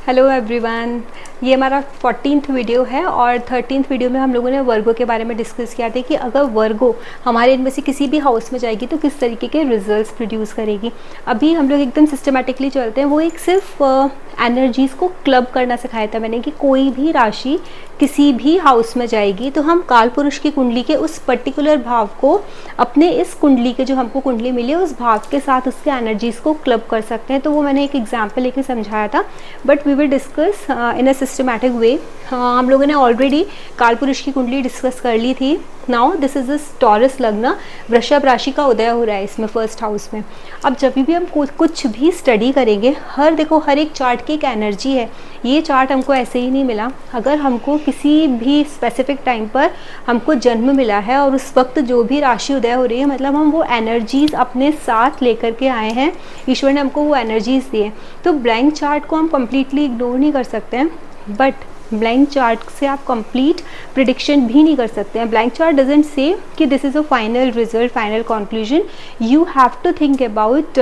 Hello everyone, ये हमारा 14th video है और 13th वीडियो में हम लोगों ने वर्गो के बारे में डिस्कस किया था कि अगर वर्गो हमारे इनमें से किसी भी हाउस में जाएगी तो किस तरीके के रिजल्ट्स प्रोड्यूस करेगी। अभी हम लोग एकदम सिस्टमेटिकली चलते हैं। वो एक सिर्फ एनर्जीज़ को क्लब करना सिखाया था मैंने कि कोई भी राशि किसी भी हाउस में जाएगी तो हम काल पुरुष की कुंडली के उस पर्टिकुलर भाव को अपने इस कुंडली के जो हमको कुंडली मिली है उस भाव के साथ उसके एनर्जीज़ को क्लब कर सकते हैं। तो वो मैंने एक एग्जाम्पल लेके समझाया था, but we will discuss in a systematic way. हम लोगों ने ऑलरेडी काल पुरुष की कुंडली डिस्कस कर ली थी। Now this is this taurus लग्न, वृषभ राशि का उदय हो रहा है इसमें फर्स्ट हाउस में। अब जब भी हम कुछ भी स्टडी करेंगे, हर एक चार्ट की एक एनर्जी है। ये चार्ट हमको ऐसे ही नहीं मिला। अगर हमको किसी भी स्पेसिफिक टाइम पर हमको जन्म मिला है और उस वक्त जो भी राशि उदय हो रही है, मतलब हम वो एनर्जीज़ अपने साथ लेकर के आए हैं, ईश्वर ने हमको वो एनर्जीज़ दिए। तो ब्लैंक चार्ट को हम कम्प्लीटली इग्नोर नहीं कर सकते हैं, बट ब्लैंक चार्ट से आप कंप्लीट प्रिडिक्शन भी नहीं कर सकते हैं। ब्लैंक चार्ट डजंट से कि this is a final result, final conclusion. You have to think about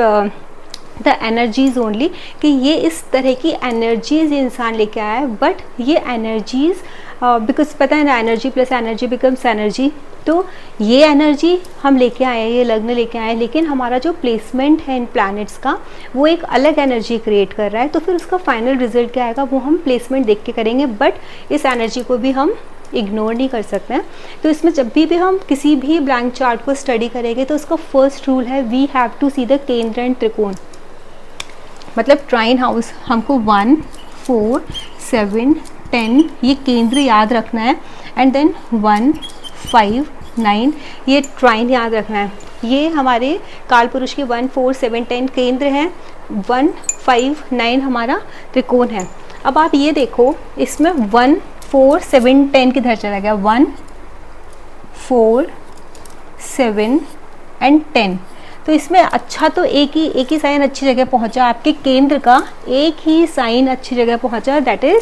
the energies only कि ये इस तरह की एनर्जीज़ इंसान लेके आया है। बट ये एनर्जीज़ बिकॉज पता है ना, energy plus energy becomes energy. तो ये एनर्जी हम लेके आए हैं, ये लग्न लेके आए हैं, लेकिन हमारा जो प्लेसमेंट है इन प्लैनेट्स का वो एक अलग एनर्जी क्रिएट कर रहा है। तो फिर उसका फाइनल रिजल्ट क्या आएगा वो हम प्लेसमेंट देख के करेंगे, बट इस एनर्जी को भी हम इग्नोर नहीं कर सकते हैं। तो इसमें जब भी हम किसी भी ब्लैंक चार्ट को स्टडी करेंगे तो उसका फर्स्ट रूल है we have to see the केंद्र एंड त्रिकोण। मतलब ट्राइन हाउस हमको 1, 4, 7, 10 ये केंद्र याद रखना है, एंड देन 1, 5, 9 ये ट्राइन याद रखना है। ये हमारे काल पुरुष के 1, 4, 7, 10 केंद्र हैं, 1, 5, 9 हमारा त्रिकोण है। अब आप ये देखो, इसमें 1, 4, 7, 10 किधर चला गया? 1, 4, 7 एंड 10। तो इसमें अच्छा तो एक ही साइन अच्छी जगह पहुंचा, आपके केंद्र का एक ही साइन अच्छी जगह पहुंचा, दैट इज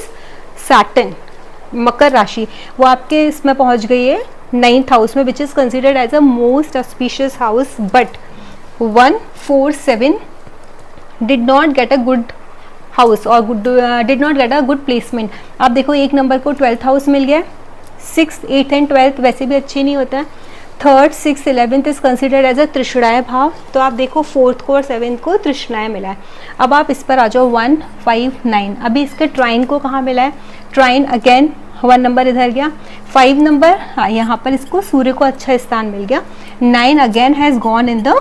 सैटर्न, मकर राशि। वो आपके इसमें पहुंच गई है 9th हाउस में, which is considered as a most auspicious house. But 1, 4, 7 did not get a good house और did not get a good placement. आप देखो, एक नंबर को 12th हाउस मिल गया, 6th, 8th एंड 12th वैसे भी अच्छे नहीं होता है। 3rd, 6th, 11th is considered as a तृष्णाय भाव। तो आप देखो 4th को और 7th को तृष्णाय मिला है। अब आप इस पर आ जाओ 1, 5, 9। अभी इसके ट्राइन को कहाँ मिला है? ट्राइन अगेन 1 नंबर इधर गया, 5 नंबर हाँ यहाँ पर इसको सूर्य को अच्छा स्थान मिल गया, 9 again has gone in the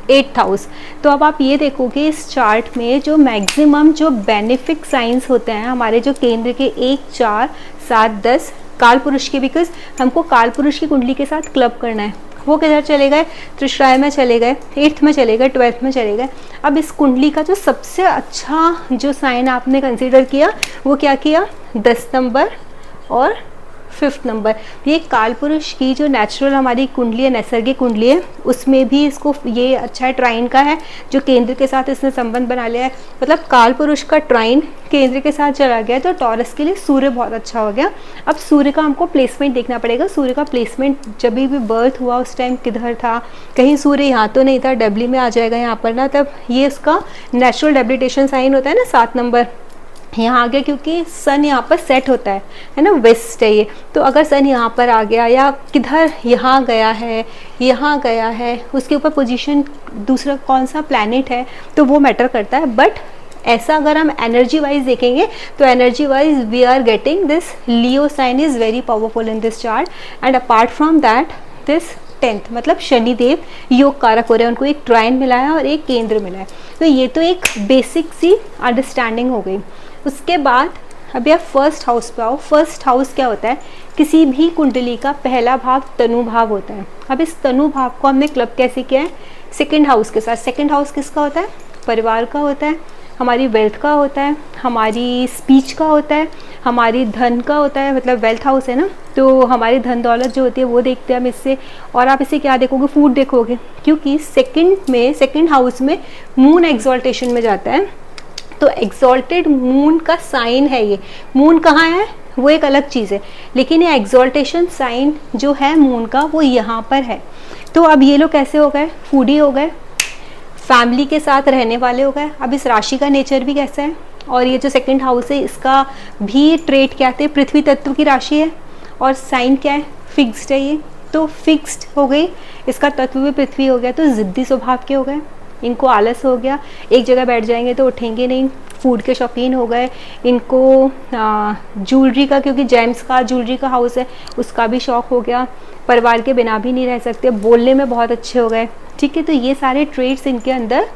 8th house. तो अब आप ये देखोगे इस चार्ट में जो मैक्सिमम जो बेनिफिक साइंस होते हैं हमारे जो केंद्र के 1, 4, 7, 10 काल पुरुष के, बिकॉज हमको काल पुरुष की कुंडली के साथ क्लब करना है, वो किधर चले गए? तृष्णाय में चले गए, 8th में चले गए, 12th में चले गए। अब इस कुंडली का जो सबसे अच्छा जो साइन आपने कंसीडर किया वो क्या किया? 10 नंबर और 5th नंबर। ये काल पुरुष की जो नेचुरल हमारी कुंडली है, नैसर्गिक कुंडली है, उसमें भी इसको ये अच्छा है, ट्राइन का है जो केंद्र के साथ इसने संबंध बना लिया है। मतलब काल पुरुष का ट्राइन केंद्र के साथ चला गया तो टॉरस के लिए सूर्य बहुत अच्छा हो गया। अब सूर्य का हमको प्लेसमेंट देखना पड़ेगा। सूर्य का प्लेसमेंट जब भी बर्थ हुआ उस टाइम किधर था? कहीं सूर्य यहाँ तो नहीं था, डब्ल्यू में आ जाएगा यहाँ पर ना, तब ये इसका नेचुरल डेबिलिटेशन साइन होता है ना, 7 नंबर यहाँ आ गया, क्योंकि सन यहाँ पर सेट होता है ना, वेस्ट है ये। तो अगर सन यहाँ पर आ गया या किधर यहाँ गया है, यहाँ गया है, उसके ऊपर पोजीशन दूसरा कौन सा प्लैनेट है, तो वो मैटर करता है। बट ऐसा अगर हम एनर्जी वाइज देखेंगे तो energy wise we are getting this Leo sign is very powerful in this chart. And apart from that this 10th मतलब शनिदेव योग कारक हो रहे हैं, उनको एक ट्राइन मिला है और एक केंद्र मिला है। तो ये तो एक बेसिक सी अंडरस्टैंडिंग हो गई। उसके बाद अभी आप फर्स्ट हाउस पे आओ। फर्स्ट हाउस क्या होता है? किसी भी कुंडली का पहला भाव तनु भाव होता है। अब इस तनु भाव को हमने क्लब कैसे किया है? 2nd हाउस के साथ। 2nd हाउस किसका होता है? परिवार का होता है, हमारी वेल्थ का होता है, हमारी स्पीच का होता है, हमारी धन का होता है, मतलब वेल्थ हाउस है ना, तो हमारी धन दौलत जो होती है वो देखते हैं हम इससे। और आप इसे क्या देखोगे? फूड देखोगे, क्योंकि 2nd हाउस में मून एक्सॉल्टेशन में जाता है। तो एक्सॉल्टेड मून का साइन है ये। मून कहाँ है वो एक अलग चीज़ है, लेकिन ये एक्सॉल्टेशन साइन जो है मून का वो यहाँ पर है। तो अब ये लोग कैसे हो गए? फूडी हो गए, फैमिली के साथ रहने वाले हो गए। अब इस राशि का नेचर भी कैसा है? और ये जो सेकंड हाउस है इसका भी ट्रेट क्या थे, पृथ्वी तत्व की राशि है और साइन क्या है, फिक्स्ड है ये, तो फिक्स्ड हो गई, इसका तत्व भी पृथ्वी हो गया, तो ज़िद्दी स्वभाव के हो गए, इनको आलस हो गया, एक जगह बैठ जाएंगे तो उठेंगे नहीं, फूड के शौकीन हो गए, इनको ज्वेलरी का, क्योंकि जेम्स का ज्वेलरी का हाउस है उसका भी शौक हो गया, परिवार के बिना भी नहीं रह सकते, बोलने में बहुत अच्छे हो गए, ठीक है। तो ये सारे ट्रेड्स इनके अंदर,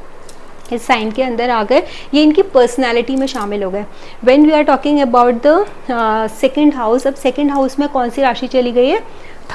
इस साइन के अंदर आ गए, ये इनकी पर्सनालिटी में शामिल हो गए। When we are talking about the second house, अब सेकंड हाउस में कौन सी राशि चली गई है,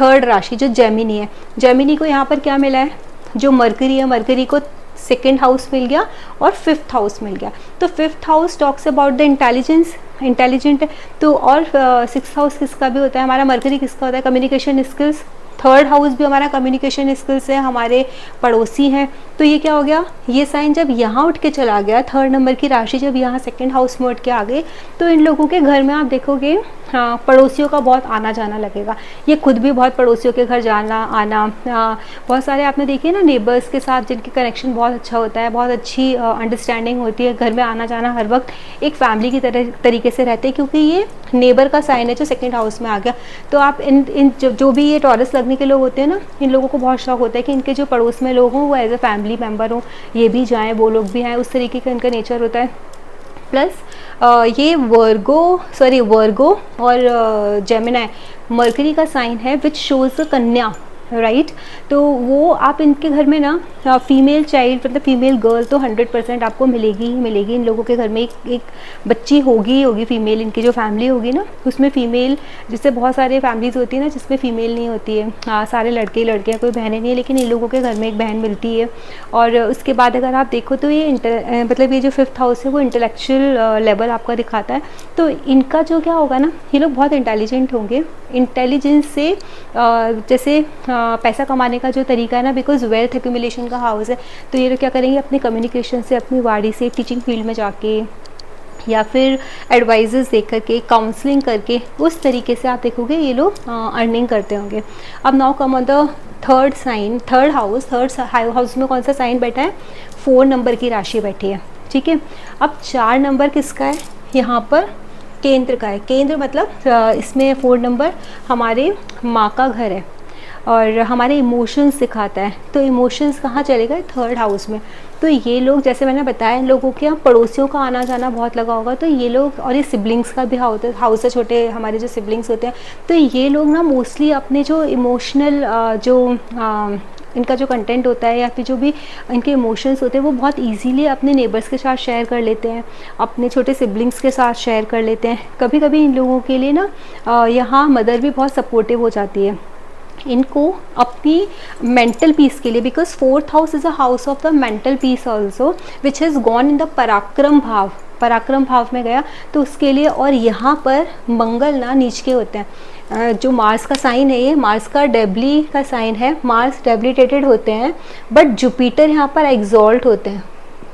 थर्ड राशि जो जेमिनी है। जेमिनी को यहाँ पर क्या मिला है, जो मरकरी है, मरकरी को सेकेंड हाउस मिल गया और फिफ्थ हाउस मिल गया। तो fifth house talks about the intelligence, intelligent है तो, और सिक्स हाउस किसका भी होता है, हमारा मरकरी किसका होता है, कम्युनिकेशन स्किल्स, थर्ड हाउस भी हमारा कम्युनिकेशन स्किल्स है, हमारे पड़ोसी हैं। तो ये क्या हो गया, ये साइन जब यहाँ उठ के चला गया, थर्ड नंबर की राशि जब यहाँ सेकंड हाउस में उठ के आ गई, तो इन लोगों के घर में आप देखोगे हाँ, पड़ोसियों का बहुत आना जाना लगेगा, ये खुद भी बहुत पड़ोसियों के घर जाना आना, बहुत सारे आपने देखे ना नेबर्स के साथ जिनके कनेक्शन बहुत अच्छा होता है, बहुत अच्छी अंडरस्टैंडिंग होती है, घर में आना जाना हर वक्त एक फैमिली की तरह तरीके से रहते हैं, क्योंकि ये नेबर का साइन है जो सेकंड हाउस में आ गया। तो आप इन जो भी ये टॉरस लगने के लोग होते हैं ना, इन लोगों को बहुत शौक होता है कि इनके जो पड़ोस में लोग हों वो एज ए फैमिली मेम्बर हों, ये भी जाएँ वो लोग भी आएँ, उस तरीके का इनका नेचर होता है। प्लस ये वर्गो और जेमिनी मरकरी का साइन है विच शोज़ कन्या, राइट। तो वो आप इनके घर में ना फीमेल चाइल्ड, मतलब फीमेल गर्ल तो 100% आपको मिलेगी ही मिलेगी। इन लोगों के घर में एक बच्ची होगी ही होगी फीमेल, इनकी जो फैमिली होगी ना उसमें फीमेल, जिससे बहुत सारे फैमिलीज़ होती है ना जिसमें फ़ीमेल नहीं होती है, हाँ सारे लड़के लड़कियाँ, कोई बहनें नहीं है, लेकिन इन लोगों के घर में एक बहन मिलती है। और उसके बाद अगर आप देखो तो ये मतलब ये जो फिफ्थ हाउस है वो इंटेलेक्चुअल लेवल आपका दिखाता है। तो इनका जो क्या होगा ना, ये लोग बहुत इंटेलिजेंट होंगे, इंटेलिजेंस से जैसे पैसा कमाने का जो तरीका है ना, बिकॉज वेल्थ एक्यूमुलेशन का हाउस है, तो ये लोग क्या करेंगे अपने कम्युनिकेशन से, अपनी वाड़ी से, टीचिंग फील्ड में जाके या फिर एडवाइजेस दे करके, काउंसलिंग करके, उस तरीके से आप देखोगे ये लोग अर्निंग करते होंगे। अब now come on the third sign, third house में कौन सा साइन बैठा है, 4 नंबर की राशि बैठी है, ठीक है। अब 4 नंबर किसका है, यहाँ पर केंद्र का है। केंद्र मतलब इसमें 4 नंबर हमारे माँ का घर है और हमारे इमोशंस सिखाता है। तो इमोशंस कहाँ चले गए, थर्ड हाउस में। तो ये लोग, जैसे मैंने बताया, इन लोगों के यहाँ पड़ोसियों का आना जाना बहुत लगा होगा, तो ये लोग, और ये सिबलिंग्स का भी हाउस है, छोटे हमारे जो सिबलिंग्स होते हैं, तो ये लोग ना मोस्टली अपने जो इमोशनल इनका जो कंटेंट होता है या फिर जो भी इनके इमोशंस होते हैं वो बहुत इजीली अपने नेबर्स के साथ शेयर कर लेते हैं, अपने छोटे सिबलिंग्स के साथ शेयर कर लेते हैं। कभी कभी इन लोगों के लिए ना यहाँ मदर भी बहुत सपोर्टिव हो जाती है इनको अपनी मेंटल पीस के लिए, because fourth house is a house of the mental peace also which has gone in the पराक्रम भाव, पराक्रम भाव में गया तो उसके लिए। और यहाँ पर मंगल ना नीच के होते हैं, जो मार्स का साइन है, ये मार्स का डेबली का साइन है, मार्स डेबिलिटेटेड होते हैं, बट जुपिटर यहाँ पर एग्जॉल्ट होते हैं,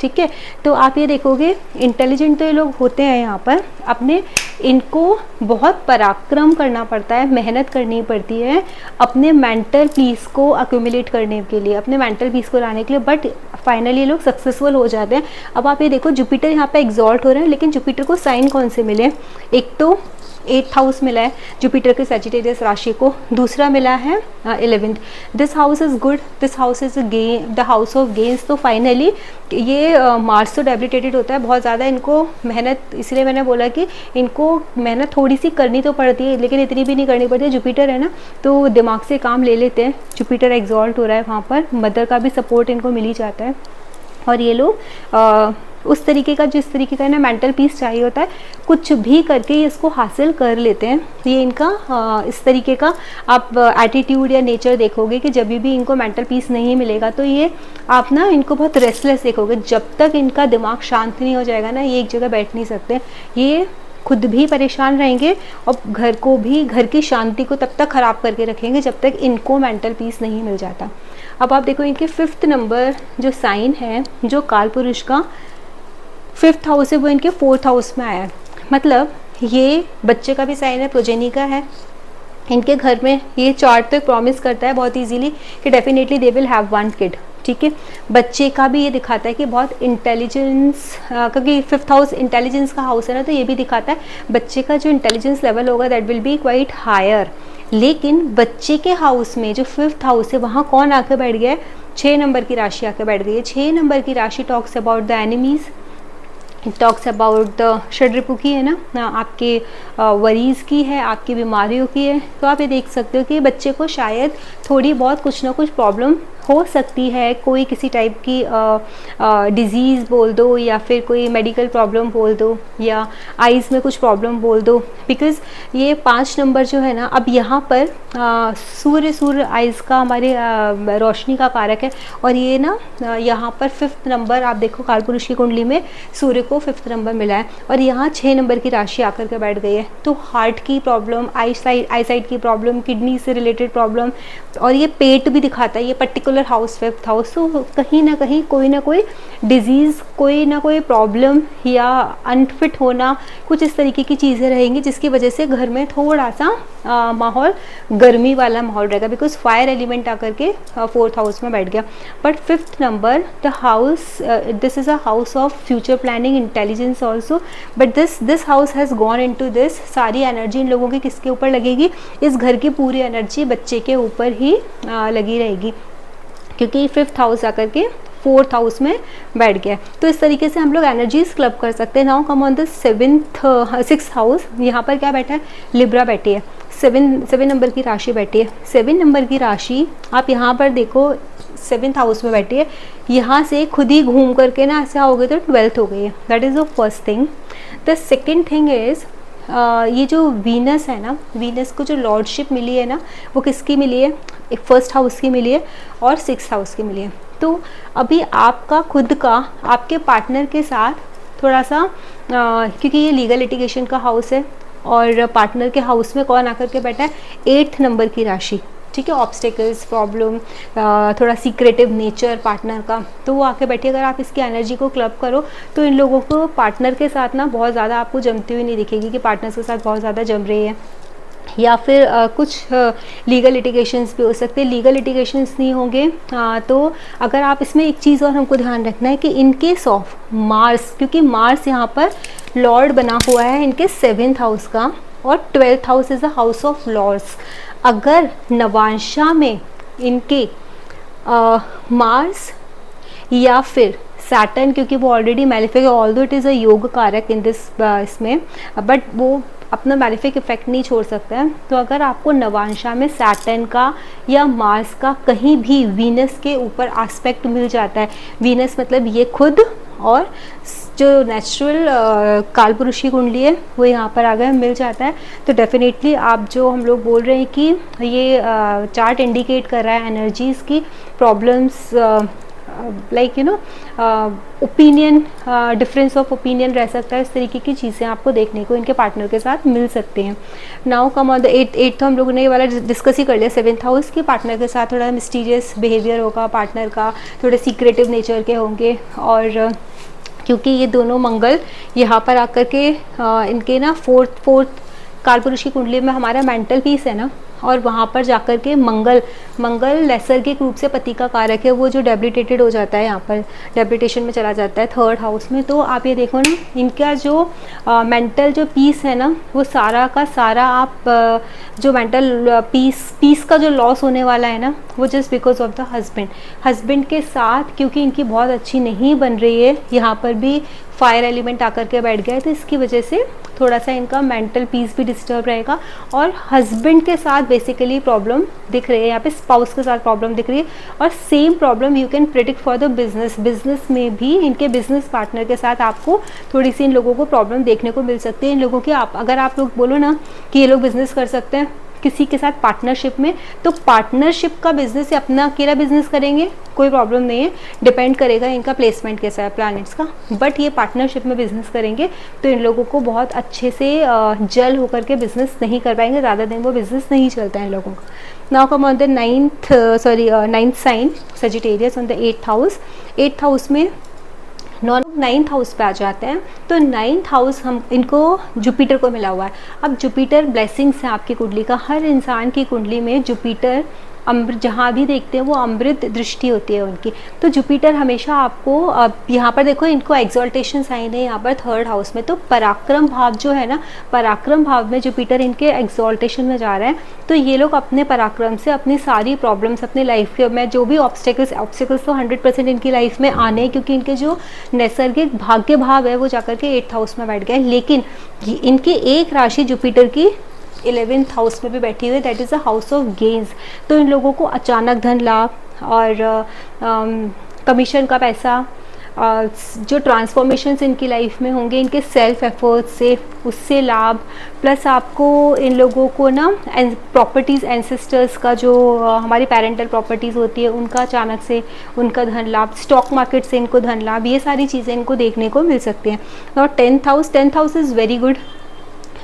ठीक है। तो आप ये देखोगे इंटेलिजेंट तो ये लोग होते हैं यहाँ पर, अपने इनको बहुत पराक्रम करना पड़ता है, मेहनत करनी पड़ती है अपने मेंटल पीस को अक्यूमुलेट करने के लिए, अपने मेंटल पीस को लाने के लिए, बट फाइनली ये लोग सक्सेसफुल हो जाते हैं। अब आप ये देखो जुपिटर यहाँ पे एग्जॉल्ट हो रहे हैं, लेकिन जुपिटर को साइन कौन से मिले, एक तो 8th हाउस मिला है जुपिटर के सजिटेरियस राशि को, दूसरा मिला है 11th। This house is good, this house is the house of gains. तो फाइनली ये मार्स तो डेबिलिटेटेड होता है बहुत ज़्यादा, इनको मेहनत, इसलिए मैंने बोला कि इनको मेहनत थोड़ी सी करनी तो पड़ती है, लेकिन इतनी भी नहीं करनी पड़ती है। जुपिटर है ना तो दिमाग से काम ले लेते हैं, जुपिटर एग्जॉल्ट हो रहा है वहाँ पर, मदर का भी सपोर्ट इनको मिल ही जाता है। और ये लोग उस तरीके का, जिस तरीके का ना मेंटल पीस चाहिए होता है, कुछ भी करके ये इसको हासिल कर लेते हैं। ये इनका इस तरीके का आप एटीट्यूड या नेचर देखोगे कि जब भी इनको मेंटल पीस नहीं मिलेगा तो ये आप ना इनको बहुत रेस्टलेस देखोगे, जब तक इनका दिमाग शांत नहीं हो जाएगा ना ये एक जगह बैठ नहीं सकते, ये खुद भी परेशान रहेंगे और घर को भी, घर की शांति को तब तक ख़राब करके रखेंगे जब तक इनको मेंटल पीस नहीं मिल जाता। अब आप देखो इनके 5th नंबर जो साइन है, जो काल पुरुष का 5th हाउस है, वो इनके 4th हाउस में आया है। मतलब ये बच्चे का भी साइन है, प्रोजेनी का है। इनके घर में ये चार्ट तो प्रॉमिस करता है बहुत इजीली कि definitely they will have 1 kid, ठीक है। बच्चे का भी ये दिखाता है कि बहुत इंटेलिजेंस, क्योंकि 5th हाउस इंटेलिजेंस का हाउस है ना, तो ये भी दिखाता है बच्चे का जो इंटेलिजेंस लेवल होगा that will be quite higher. लेकिन बच्चे के हाउस में जो 5th हाउस है वहाँ कौन आके बैठ गया है, 6 नंबर की राशि आके बैठ गई है। 6 नंबर की राशि talks about the enemies, talks about the षड्रिपु की है ना, आपके वरीज़ की है, आपकी बीमारियों की है। तो आप ये देख सकते हो कि बच्चे को शायद थोड़ी बहुत कुछ ना कुछ प्रॉब्लम हो सकती है, कोई किसी टाइप की डिज़ीज़ बोल दो, या फिर कोई मेडिकल प्रॉब्लम बोल दो, या आइज़ में कुछ प्रॉब्लम बोल दो। बिकॉज़ ये 5 नंबर जो है ना, अब यहाँ पर सूर्य आइज़ का हमारे रोशनी का कारक है, और ये ना यहाँ पर 5th नंबर आप देखो कालपुरुष की कुंडली में सूर्य को 5th नंबर मिला है, और यहाँ 6 नंबर की राशि आकर के बैठ गई है। तो हार्ट की प्रॉब्लम, आईसाइट की प्रॉब्लम, किडनी से रिलेटेड प्रॉब्लम, और ये पेट भी दिखाता है ये पर्टिकुलर हाउस 5th हाउस। तो कहीं ना कहीं कोई ना कोई डिजीज़, कोई ना कोई प्रॉब्लम या अनफिट होना, कुछ इस तरीके की चीज़ें रहेंगी जिसकी वजह से घर में थोड़ा सा माहौल गर्मी वाला माहौल रहेगा, बिकॉज फायर एलिमेंट आकर के 4th हाउस में बैठ गया। But 5th number the house, this is a house of future planning, intelligence also, but this house has gone in to this. सारी एनर्जी इन लोगों की किसके ऊपर लगेगी, इस घर की पूरी एनर्जी बच्चे के ऊपर ही लगी रहेगी, क्योंकि 5th हाउस आकर के 4th हाउस में बैठ गया। तो इस तरीके से हम लोग एनर्जीज क्लब कर सकते हैं। Now come on the 6th house, यहाँ पर क्या बैठा है, लिब्रा बैठी है, 7 नंबर की राशि बैठी है। 7 नंबर की राशि आप यहाँ पर देखो 7th हाउस में बैठी है, यहाँ से खुद ही घूम करके ना ऐसा हो गया तो 12th हो गई है। That is the first thing. The second thing is ये जो वीनस है ना, वीनस को जो लॉर्डशिप मिली है ना, वो किसकी मिली है, एक 1st हाउस की मिली है और 6th हाउस की मिली है। तो अभी आपका खुद का आपके पार्टनर के साथ थोड़ा सा क्योंकि ये लीगल लिटिगेशन का हाउस है, और पार्टनर के हाउस में कौन आकर के बैठा है, 8th नंबर की राशि, ठीक है। ऑब्स्टेकल्स, प्रॉब्लम, थोड़ा सीक्रेटिव नेचर पार्टनर का, तो वो आके बैठी। अगर आप इसकी एनर्जी को क्लब करो तो इन लोगों को पार्टनर के साथ ना बहुत ज़्यादा आपको जमती हुई नहीं दिखेगी कि पार्टनर्स के साथ बहुत ज़्यादा जम रही है, या फिर कुछ लीगल लिटिगेशंस भी हो सकते हैं। लीगल लिटिगेशंस नहीं होंगे तो अगर आप इसमें एक चीज़ और हमको ध्यान रखना है कि इन केस ऑफ मार्स, क्योंकि मार्स यहाँ पर लॉर्ड बना हुआ है इनके 7th हाउस का, और 12th house is the house of lords. अगर नवांशा में इनके मार्स या फिर सैटर्न, क्योंकि वो already malefic, although it is a योग कारक इन दिस इसमें, बट वो अपना मैलिफिक इफेक्ट नहीं छोड़ सकता है। तो अगर आपको नवांशा में सैटर्न का या मार्स का कहीं भी वीनस के ऊपर एस्पेक्ट मिल जाता है, वीनस मतलब ये खुद, और जो नेचुरल कालपुरुष की कुंडली है वो यहाँ पर आगे मिल जाता है, तो डेफिनेटली आप जो हम लोग बोल रहे हैं कि ये चार्ट इंडिकेट कर रहा है एनर्जीज़ की problems, like you know opinion, difference of opinion रह सकता है, इस तरीके की चीज़ें आपको देखने को इनके पार्टनर के साथ मिल सकते हैं। Now come on the 8th हम लोगों ने ये वाला डिस्कस ही कर लिया। 7th हाउस के पार्टनर के साथ थोड़ा मिस्टीरियस बिहेवियर होगा पार्टनर का, थोड़े सीक्रेटिव नेचर के होंगे, और क्योंकि ये दोनों मंगल यहाँ पर आकर के इनके ना 4th कालपुरुष की कुंडली में हमारा मेंटल पीस है ना, और वहाँ पर जाकर के मंगल नैसर्गिक रूप से पति का कारक है, वो जो डेबिलिटेटेड हो जाता है, यहाँ पर डेबिलिटेशन में चला जाता है 3rd हाउस में। तो आप ये देखो ना, इनका जो मेंटल जो पीस है ना, वो सारा का सारा आप जो मेंटल पीस का जो लॉस होने वाला है ना, वो just because of the husband के साथ, क्योंकि इनकी बहुत अच्छी नहीं बन रही है, यहाँ पर भी फायर एलिमेंट आकर के बैठ गया है, तो इसकी वजह से थोड़ा सा इनका मेंटल पीस भी डिस्टर्ब रहेगा। और हस्बैंड के साथ बेसिकली प्रॉब्लम दिख रही है, यहाँ पे स्पाउस के साथ प्रॉब्लम दिख रही है, और same problem you can predict for the business में भी इनके बिजनेस पार्टनर के साथ आपको थोड़ी सी इन लोगों को प्रॉब्लम देखने को मिल सकती है। इन लोगों की अगर आप लोग बोलो ना कि ये लोग बिजनेस कर सकते हैं किसी के साथ पार्टनरशिप में, तो पार्टनरशिप का बिजनेस या अपना अकेला बिजनेस करेंगे कोई प्रॉब्लम नहीं है, डिपेंड करेगा इनका प्लेसमेंट कैसा है प्लैनेट्स का। बट ये पार्टनरशिप में बिजनेस करेंगे तो इन लोगों को बहुत अच्छे से जल होकर के बिजनेस नहीं कर पाएंगे, ज़्यादा दिन वो बिजनेस नहीं चलता है इन लोगों का। Now come on the 9th sign Sagittarius on the 8th house. 8th house में 9th हाउस पे आ जाते हैं, तो 9th हाउस हम इनको जुपिटर को मिला हुआ है। अब जुपिटर ब्लेसिंग्स है आपकी कुंडली का, हर इंसान की कुंडली में जुपिटर अमृत, जहाँ भी देखते हैं वो अमृत दृष्टि होती है उनकी। तो जुपिटर हमेशा आपको, अब यहाँ पर देखो इनको एक्सॉल्टेशन साइन है यहाँ पर 3rd हाउस में, तो पराक्रम भाव जो है ना, पराक्रम भाव में जुपिटर इनके एक्सॉल्टेशन में जा रहा है। तो ये लोग अपने पराक्रम से अपनी सारी प्रॉब्लम्स अपने लाइफ के में जो भी ऑब्स्टेकल्स तो 100% इनकी लाइफ में आने हैं, क्योंकि इनके जो नैसर्गिक भाग्य भाव है वो जाकर के 8th हाउस में बैठ गए। लेकिन इनकी एक राशि जुपिटर की 11th हाउस में भी बैठी हुई है, that is a house of gains. तो इन लोगों को अचानक धन लाभ और कमीशन का पैसा, जो ट्रांसफॉर्मेशंस इनकी लाइफ में होंगे इनके सेल्फ एफर्ट से, उससे लाभ, प्लस आपको इन लोगों को ना प्रॉपर्टीज़, एंसेस्टर्स का जो हमारी पेरेंटल प्रॉपर्टीज़ होती है उनका अचानक से उनका धन लाभ, स्टॉक मार्केट से इनको धन लाभ, ये सारी चीज़ें इनको देखने को मिल सकती हैं। और 10th house is very good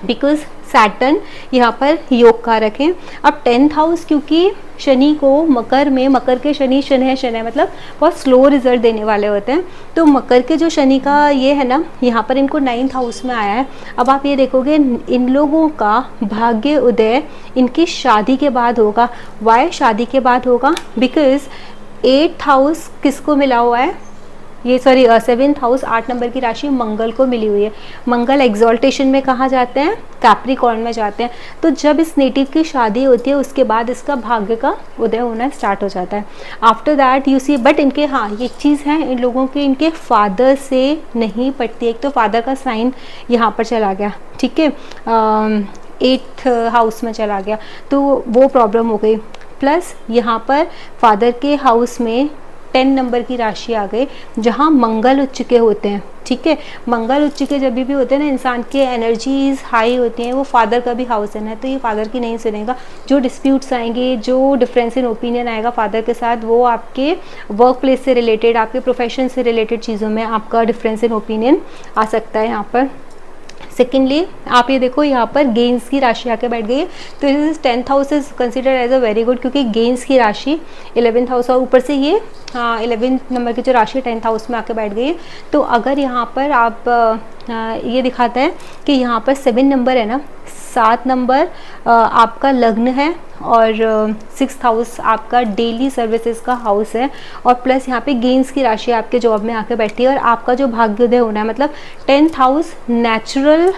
because Saturn यहाँ पर योग कारक है। अब 10th हाउस क्योंकि शनि को मकर में, मकर के शनि है मतलब बहुत स्लो रिजल्ट देने वाले होते हैं, तो मकर के जो शनि का ये है ना, यहाँ पर इनको 9th हाउस में आया है। अब आप ये देखोगे इन लोगों का भाग्य उदय इनकी शादी के बाद होगा। वाई शादी के बाद होगा? बिकॉज 8th हाउस किसको मिला हुआ है, ये 7th हाउस 8 नंबर की राशि मंगल को मिली हुई है। मंगल एग्जॉल्टेशन में कहाँ जाते हैं? कैप्रिकॉर्न में जाते हैं। तो जब इस नेटिव की शादी होती है उसके बाद इसका भाग्य का उदय होना स्टार्ट हो जाता है। After that you see, but इनके, हाँ ये चीज़ है, इन लोगों के इनके फादर से नहीं पड़ती। एक तो फादर का साइन यहाँ पर चला गया, ठीक है, 8th हाउस में चला गया, तो वो प्रॉब्लम हो गई। प्लस यहाँ पर फादर के हाउस में 10 नंबर की राशि आ गई, जहाँ मंगल उच्च के होते हैं, ठीक है। मंगल उच्च के जब भी होते हैं ना, इंसान के एनर्जीज हाई होती हैं, वो फादर का भी हाउस है ना, तो ये फादर की नहीं सुनेगा। जो डिस्प्यूट्स आएंगे, जो डिफरेंस इन ओपिनियन आएगा फादर के साथ, वो आपके वर्क प्लेस से रिलेटेड, आपके प्रोफेशन से रिलेटेड चीज़ों में आपका डिफरेंस इन ओपिनियन आ सकता है यहाँ पर। सेकेंडली आप ये देखो यहाँ पर गेंस की राशि आके बैठ गई है, तो इस 10th house is considered as a very good, क्योंकि गेंस की राशि 11th हाउस और ऊपर से ये 11th नंबर की जो राशि 10th हाउस में आके बैठ गई है। तो अगर यहाँ पर आप ये दिखाता है कि यहाँ पर 7 नंबर है ना, 7 नंबर आपका लग्न है और 6th हाउस आपका डेली सर्विसेज का हाउस है, और प्लस यहाँ पे गेंस की राशि आपके जॉब में आके बैठी है, और आपका जो भाग्योदय होना है, मतलब 10th house natural,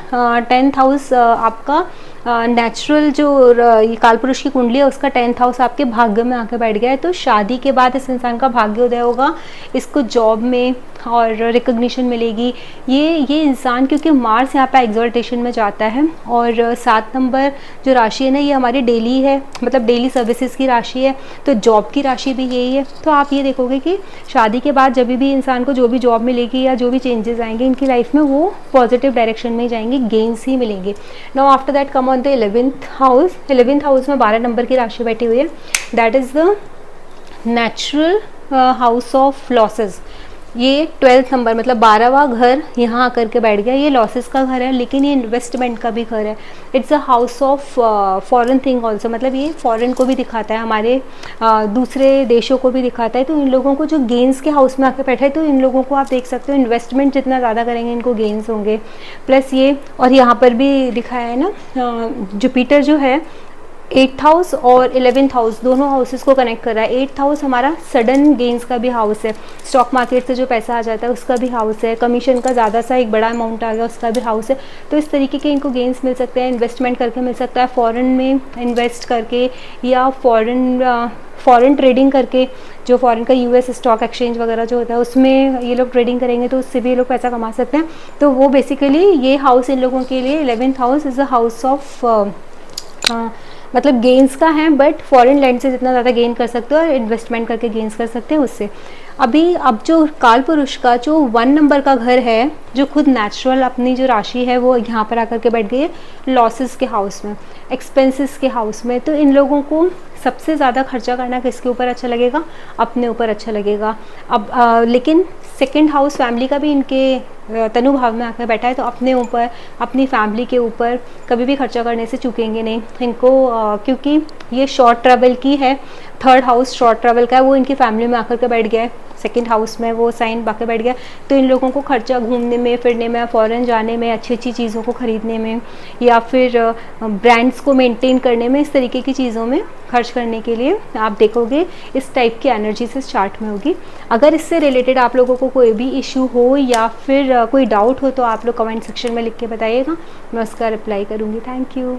10th house आपका नेचुरल जो ये कालपुरुष की कुंडली है उसका 10th हाउस आपके भाग्य में आके बैठ गया है। तो शादी के बाद इस इंसान का भाग्योदय होगा, इसको जॉब में और रिकग्निशन मिलेगी। ये इंसान, क्योंकि मार्स यहाँ पे एक्सॉल्टेशन में जाता है, और 7 नंबर जो राशि है ना, ये हमारी डेली है, मतलब डेली सर्विसेज की राशि है, तो जॉब की राशि भी यही है। तो आप ये देखोगे कि शादी के बाद जब भी इंसान को जो भी जॉब मिलेगी या जो भी चेंजेस आएंगे इनकी लाइफ में, वो पॉजिटिव डायरेक्शन में ही जाएंगे, गेन्स ही मिलेंगे। Now after that come on the 11th house. 11th house में 12 नंबर की राशि बैठी हुई है, that is the natural house of losses. ये 12th नंबर मतलब 12वां घर यहाँ आकर के बैठ गया। ये लॉसेस का घर है, लेकिन ये इन्वेस्टमेंट का भी घर है। It's a house of foreign thing also, मतलब ये फॉरेन को भी दिखाता है, हमारे दूसरे देशों को भी दिखाता है। तो इन लोगों को जो गेंस के हाउस में आकर बैठा है, तो इन लोगों को आप देख सकते हो इन्वेस्टमेंट जितना ज़्यादा करेंगे इनको गेंस होंगे। प्लस ये, और यहाँ पर भी दिखाया है ना, जुपिटर जो है 8th हाउस और 11th हाउस दोनों हाउसेस को कनेक्ट कर रहा है। 8th हाउस हमारा सडन गेंस का भी हाउस है, स्टॉक मार्केट से जो पैसा आ जाता है उसका भी हाउस है, कमीशन का ज़्यादा सा एक बड़ा अमाउंट आ गया उसका भी हाउस है। तो इस तरीके के इनको गेंस मिल सकते हैं, इन्वेस्टमेंट करके मिल सकता है, फॉरेन में इन्वेस्ट करके या फॉरेन ट्रेडिंग करके, जो फॉरेन का यूएस स्टॉक एक्सचेंज वगैरह जो होता है उसमें ये लोग ट्रेडिंग करेंगे तो उससे भी ये लोग पैसा कमा सकते हैं। तो वो बेसिकली ये हाउस इन लोगों के लिए 11th house is a house of मतलब गेंस का है, बट फॉरेन लैंड से जितना ज़्यादा गेन कर सकते हो और इन्वेस्टमेंट करके गेंस कर सकते हैं उससे। अब जो काल पुरुष का जो 1 नंबर का घर है, जो खुद नेचुरल अपनी जो राशि है वो यहाँ पर आकर के बैठ गई है लॉसेस के हाउस में, एक्सपेंसेस के हाउस में। तो इन लोगों को सबसे ज़्यादा खर्चा करना किसके ऊपर अच्छा लगेगा? अपने ऊपर अच्छा लगेगा। अब लेकिन 2nd हाउस फैमिली का भी इनके तनु भाव में आकर बैठा है, तो अपने ऊपर, अपनी फैमिली के ऊपर कभी भी खर्चा करने से चूकेंगे नहीं इनको, क्योंकि ये शॉर्ट ट्रैवल की है, 3rd हाउस शॉर्ट ट्रैवल का है, वो इनकी फैमिली में आकर के बैठ गया है। सेकंड हाउस में वो साइन बाकी बैठ गया, तो इन लोगों को खर्चा घूमने में, फिरने में, फ़ॉरेन जाने में, अच्छी अच्छी चीज़ों को ख़रीदने में, या फिर ब्रांड्स को मेंटेन करने में, इस तरीके की चीज़ों में खर्च करने के लिए आप देखोगे इस टाइप की एनर्जी से चार्ट में होगी। अगर इससे रिलेटेड आप लोगों को कोई भी इशू हो या फिर कोई डाउट हो तो आप लोग कमेंट सेक्शन में लिख के बताइएगा, मैं उसका रिप्लाई करूँगी। Thank you.